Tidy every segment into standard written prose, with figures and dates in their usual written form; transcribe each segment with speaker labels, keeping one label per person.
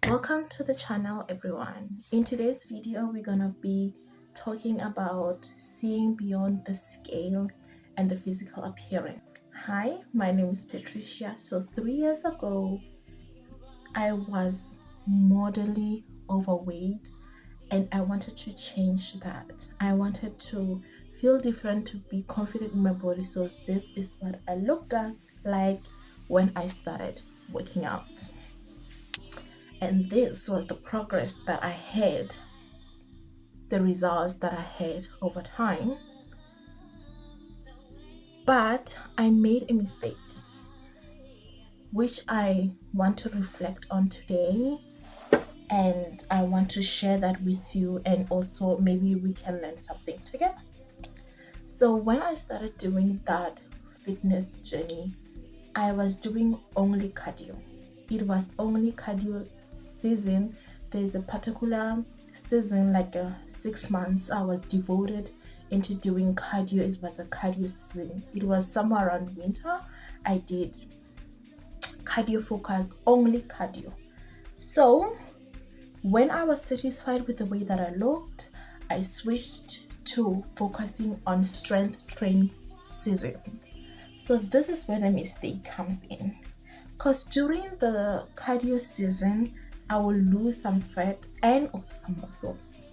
Speaker 1: Welcome to the channel, everyone. In today's video we're gonna be talking about seeing beyond the scale and the physical appearance. Hi, my name is Patricia. So 3 years ago I was moderately overweight and I wanted to change that. I wanted to feel different, to be confident in my body. So this is what I looked at like when I started working out. And this was the progress that I had, the results that I had over time. But I made a mistake, which I want to reflect on today. And I want to share that with you, and also maybe we can learn something together. So when I started doing that fitness journey, I was doing only cardio. It was only cardio season. There's a particular season, like 6 months, I was devoted into doing cardio. It was a cardio season. It was somewhere around winter. I did cardio focused, only cardio. So when I was satisfied with the way that I looked, I switched to focusing on strength training season. So this is where the mistake comes in, because during the cardio season I will lose some fat and also some muscles,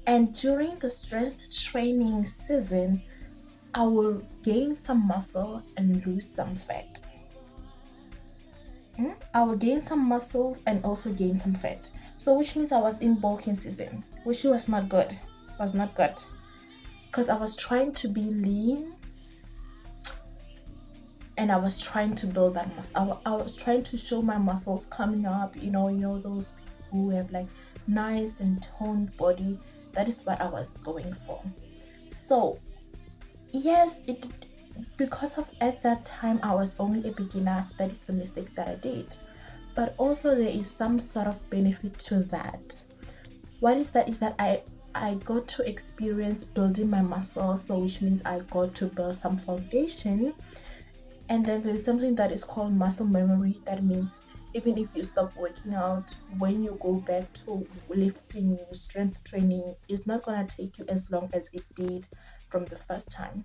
Speaker 1: and during the strength training season I will gain some muscle and lose some fat. I will gain some muscles and also gain some fat. So which means I was in bulking season, which was not good. Because I was trying to be lean and I was trying to build that muscle. I was trying to show my muscles coming up. You know those people who have like nice and toned body. That is what I was going for. So yes, because of at that time I was only a beginner. That is the mistake that I did. But also there is some sort of benefit to that. What is that? Is that I got to experience building my muscles, so which means I got to build some foundation. And then there's something that is called muscle memory. That means even if you stop working out, when you go back to lifting, strength training, it's not gonna take you as long as it did from the first time.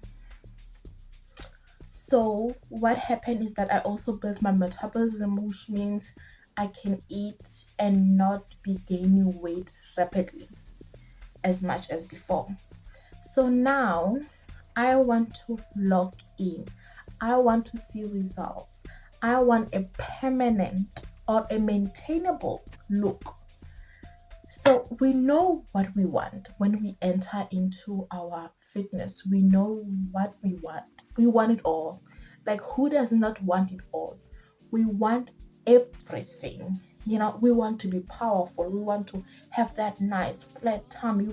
Speaker 1: So what happened is that I also built my metabolism, which means I can eat and not be gaining weight rapidly as much as before. So now I want to lock in. I want to see results. I want a permanent or a maintainable look. So we know what we want when we enter into our fitness. We know what we want. We want it all. Like, who does not want it all? We want everything. We want to be powerful. We want to have that nice flat tummy.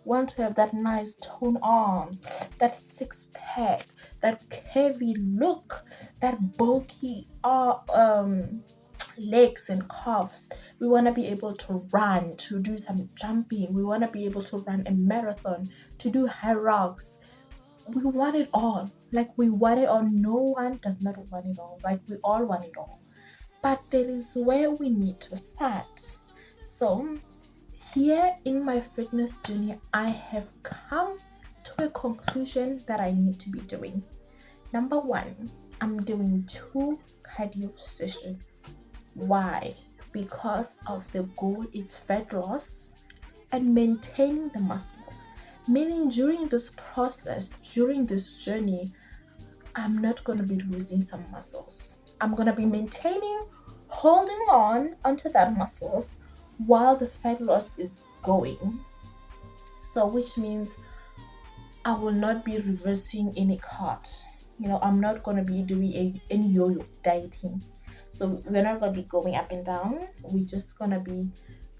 Speaker 1: Want to have that nice toned arms, that six pack, that heavy look, that bulky legs and calves. We want to be able to run, to do some jumping. We want to be able to run a marathon, to do high rocks. We want it all. Like, we want it all. No one does not want it all. Like, we all want it all. But there is where we need to start. So here in my fitness journey, I have come to a conclusion that I need to be doing. Number one, I'm doing 2 cardio sessions. Why? Because of the goal is fat loss and maintaining the muscles. Meaning during this process, during this journey, I'm not going to be losing some muscles. I'm going to be maintaining, holding on onto that muscles while the fat loss is going. So which means I will not be reversing any cut. I'm not going to be doing any yo-yo dieting. So we're not going to be going up and down. We're just going to be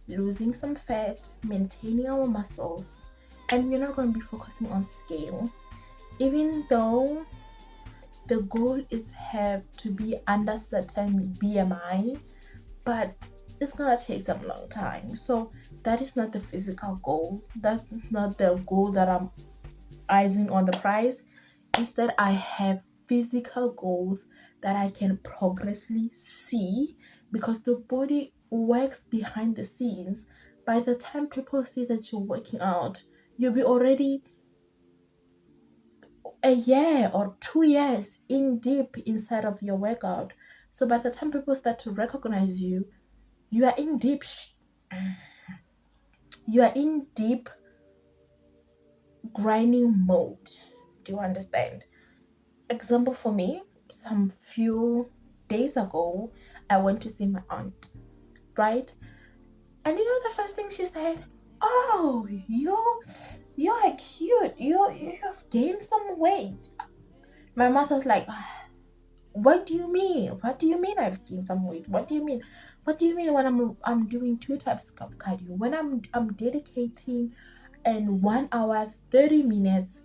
Speaker 1: losing some fat, maintaining our muscles, and we're not going to be focusing on scale. Even though the goal is have to be under certain BMI, but it's going to take some long time. So that is not the physical goal. That's not the goal that I'm icing on the prize. Instead, I have physical goals that I can progressively see, because the body works behind the scenes. By the time people see that you're working out, you'll be already a year or 2 years in deep inside of your workout. So by the time people start to recognize you, you are in deep you are in deep grinding mode. Do you understand? Example for me, some few days ago, I went to see my aunt, right? And you know the first thing she said, "Oh, you are cute. You have gained some weight." My mouth was like, "What do you mean? What do you mean I've gained some weight? What do you mean? What do you mean when I'm doing two types of cardio? When I'm dedicating and 1 hour 30 minutes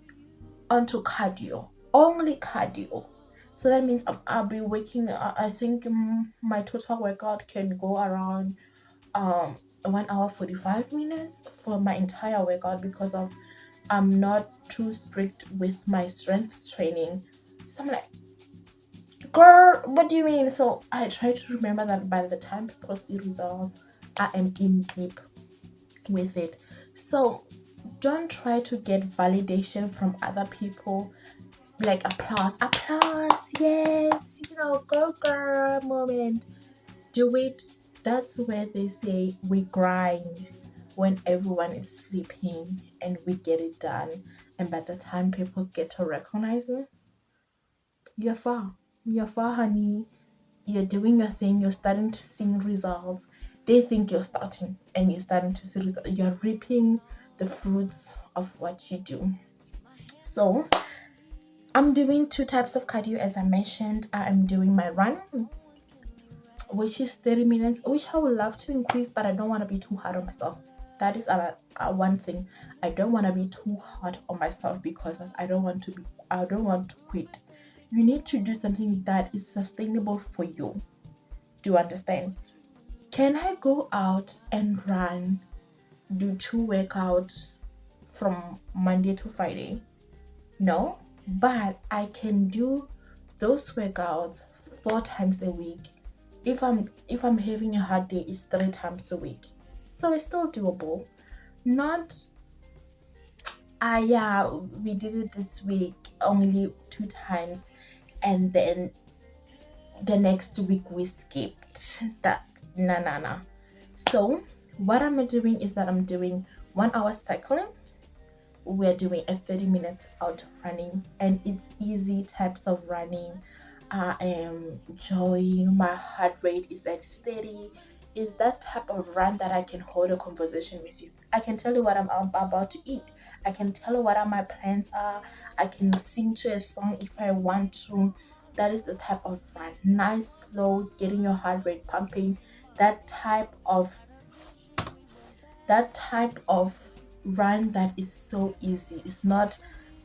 Speaker 1: onto cardio, only cardio. So that means I'll be waking. I think my total workout can go around 1 hour 45 minutes for my entire workout because of I'm not too strict with my strength training. So I'm like, girl, what do you mean? So I try to remember that by the time people see results, I am in deep with it. So don't try to get validation from other people, like applause, yes, go girl moment. Do it. That's where they say we grind when everyone is sleeping and we get it done. And by the time people get to recognize it, you're far. You're far, honey. You're doing your thing, you're starting to see results. They think you're starting and you're starting to see results. You're reaping the fruits of what you do. So I'm doing two types of cardio as I mentioned. I'm doing my run, which is 30 minutes, which I would love to increase, but I don't want to be too hard on myself. That is one thing. I don't want to be too hard on myself because I don't want to quit. You need to do something that is sustainable for you. Do you understand? Can I go out and run, do two workouts from Monday to Friday? No, but I can do those workouts 4 times a week. If I'm having a hard day, it's 3 times a week. So it's still doable. Not yeah, we did it this week only 2 times, and then the next week we skipped that. Nah. So what I'm doing is that I'm doing 1 hour cycling. We're doing a 30 minutes out running, and it's easy types of running. I am enjoying. My heart rate is at steady. Is that type of run that I can hold a conversation with you. I can tell you what I'm about to eat. I can tell you what my plans are. I can sing to a song if I want to. That is the type of run. Nice, slow, getting your heart rate pumping. That type of run that is so easy. It's not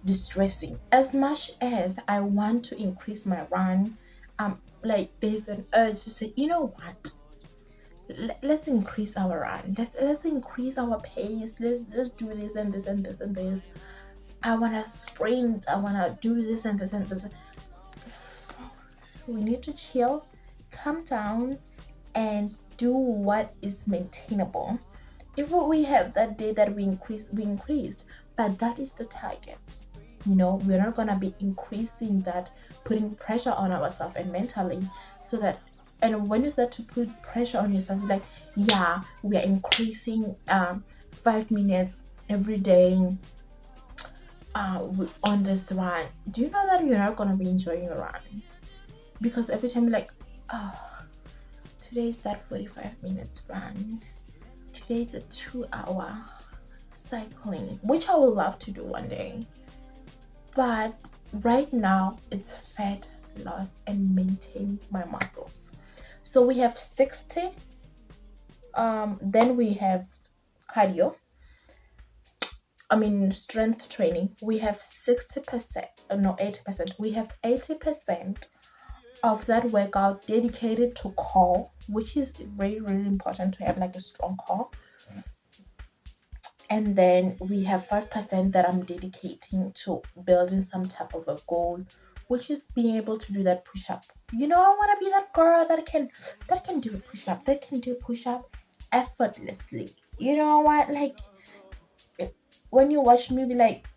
Speaker 1: distressing. As much as I want to increase my run, like there's an urge to say, you know what? Let's increase our run. Let's increase our pace. Let's do this and this and this and this. I wanna sprint. I wanna do this and this and this. We need to chill, calm down, and do what is maintainable. If we have that day that we increased, but that is the target. We're not gonna be increasing that, putting pressure on ourselves and mentally, so that. And when you start to put pressure on yourself, like, yeah, we are increasing 5 minutes every day on this run. Do you know that you're not gonna be enjoying your run? Because every time you're like, oh, today's that 45 minutes run. Today it's a 2 hour cycling, which I would love to do one day. But right now it's fat loss and maintain my muscles. So we have 60. Then we have cardio. I mean strength training. We have 60%, no 80%. We have 80% of that workout dedicated to core, which is very, really important to have like a strong core. And then we have 5% that I'm dedicating to building some type of a goal which is being able to do that push-up. I want to be that girl that can do a push-up, that can do a push-up effortlessly. You know what? Like, when you watch me, be like,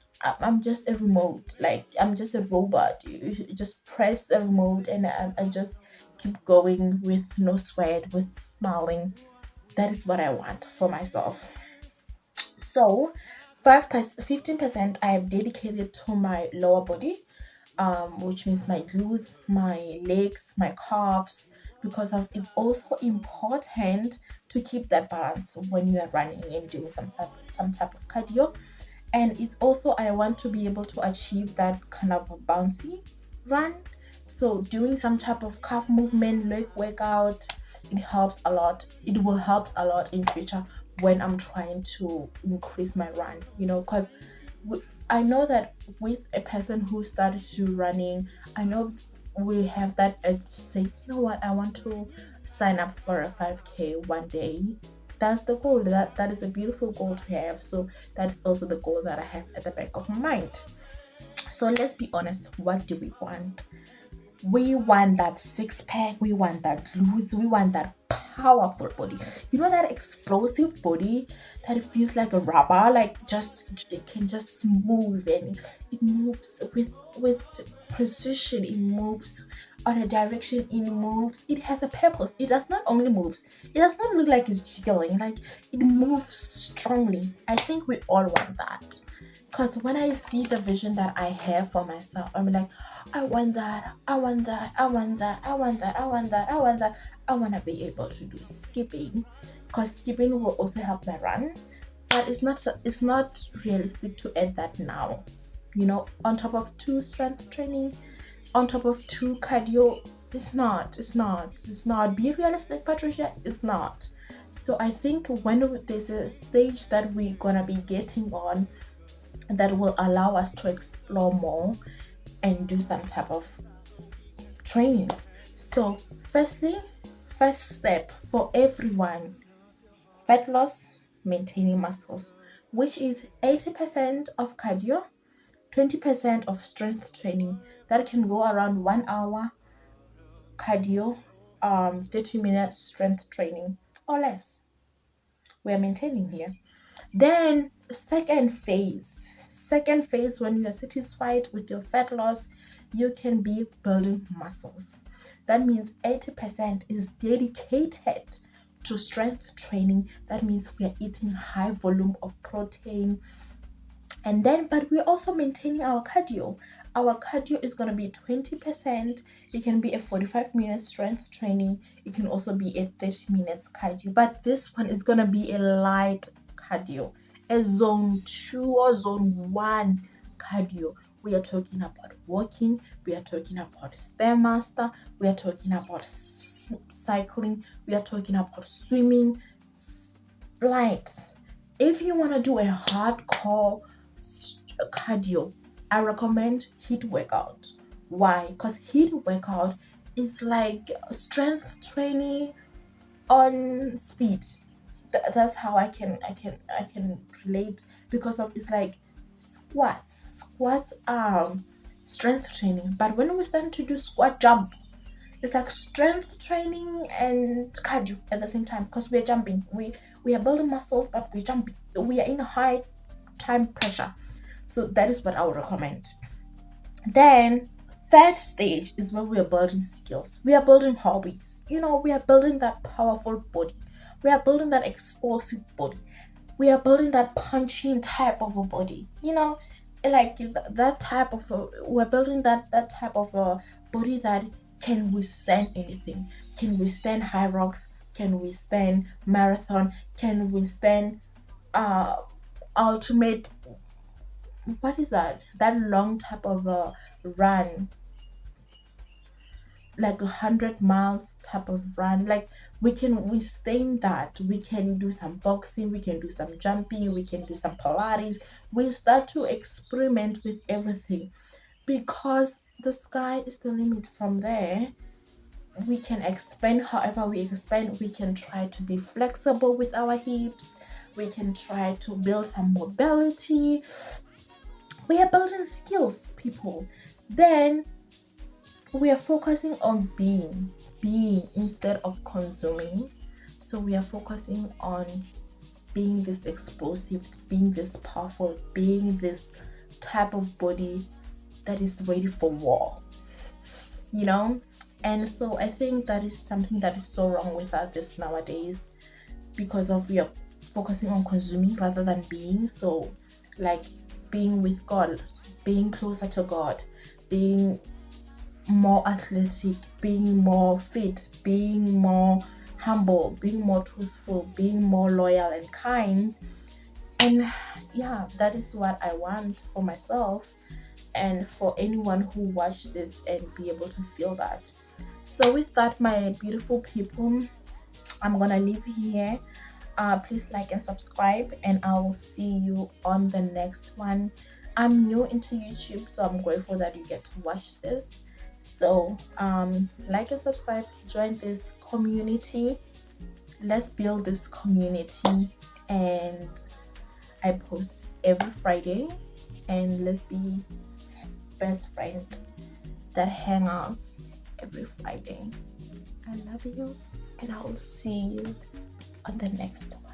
Speaker 1: I'm just a remote, like I'm just a robot. You just press a remote, and I just keep going with no sweat, with smiling. That is what I want for myself. So 15% I have dedicated to my lower body, which means my glutes, my legs, my calves, because it's also important to keep that balance when you are running and doing some type of cardio. And it's also, I want to be able to achieve that kind of a bouncy run. So doing some type of calf movement, leg workout, it helps a lot. It will help a lot in future when I'm trying to increase my run, because I know that with a person who started to running, I know we have that edge to say, you know what, I want to sign up for a 5K one day. That's the goal. That is a beautiful goal to have. So that is also the goal that I have at the back of my mind. So let's be honest, what do we want? We want that six pack, we want that glutes, we want that powerful body. That explosive body that feels like a rubber, like just it can just move, and it moves with precision. It moves on a direction, it moves, it has a purpose. It does not only moves, it does not look like it's jiggling, like it moves strongly. I think we all want that. Because when I see the vision that I have for myself, I'm like, I want that, I want that, I want that, I want that, I want that, I want that. I want to be able to do skipping, because skipping will also help my run. But it's not realistic to add that now. On top of two strength training, on top of two cardio, it's not. Be realistic, Patricia. It's not. So I think when there's a stage that we're gonna be getting on, that will allow us to explore more and do some type of training. So, first step for everyone: fat loss, maintaining muscles, which is 80% of cardio, 20% of strength training. That can go around 1 hour cardio, 30 minutes strength training or less. We're maintaining here. Then second phase, when you are satisfied with your fat loss, you can be building muscles. That means 80% is dedicated to strength training. That means we are eating high volume of protein, and then but we're also maintaining our cardio. Our cardio is going to be 20%. It can be a 45-minute strength training, it can also be a 30 minutes cardio, but this one is going to be a light cardio, a zone 2 or zone 1 cardio. We are talking about walking, we are talking about stairmaster, we are talking about cycling, we are talking about swimming. Light. If you want to do a hardcore cardio, I recommend HIIT workout. Why? Because HIIT workout is like strength training on speed. That's how I can relate, because of it's like squats are strength training, but when we start to do squat jump, it's like strength training and cardio at the same time, because we're jumping, we are building muscles, but we're jumping, we are in a high time pressure. So that is what I would recommend. Then third stage is where we are building skills, we are building hobbies. We are building that powerful body, we are building that explosive body, we are building that punching type of a body. Like that type of we're building that type of a body that can withstand anything, can withstand high rocks, can withstand marathon, can withstand uh ultimate, what is that long type of a run, like 100 miles type of run. Like, we can withstand that. We can do some boxing, we can do some jumping, we can do some pilates. We start to experiment with everything, because the sky is the limit. From there, we can expand however we expand. We can try to be flexible with our hips, we can try to build some mobility. We are building skills, people. Then we are focusing on being instead of consuming. So we are focusing on being this explosive, being this powerful, being this type of body that is ready for war, you know. And so I think that is something that is so wrong with this nowadays, because of we are focusing on consuming rather than being. So like being with God, being closer to God, being more athletic, being more fit, being more humble, being more truthful, being more loyal and kind. And yeah, that is what I want for myself and for anyone who watch this and be able to feel that. So with that, my beautiful people, I'm gonna leave here. Please like and subscribe, and I will see you on the next one. I'm new into YouTube, so I'm grateful that you get to watch this. So like and subscribe, join this community. Let's build this community. And I post every Friday, and let's be best friend that hangouts every Friday. I love you, and I will see you on the next one.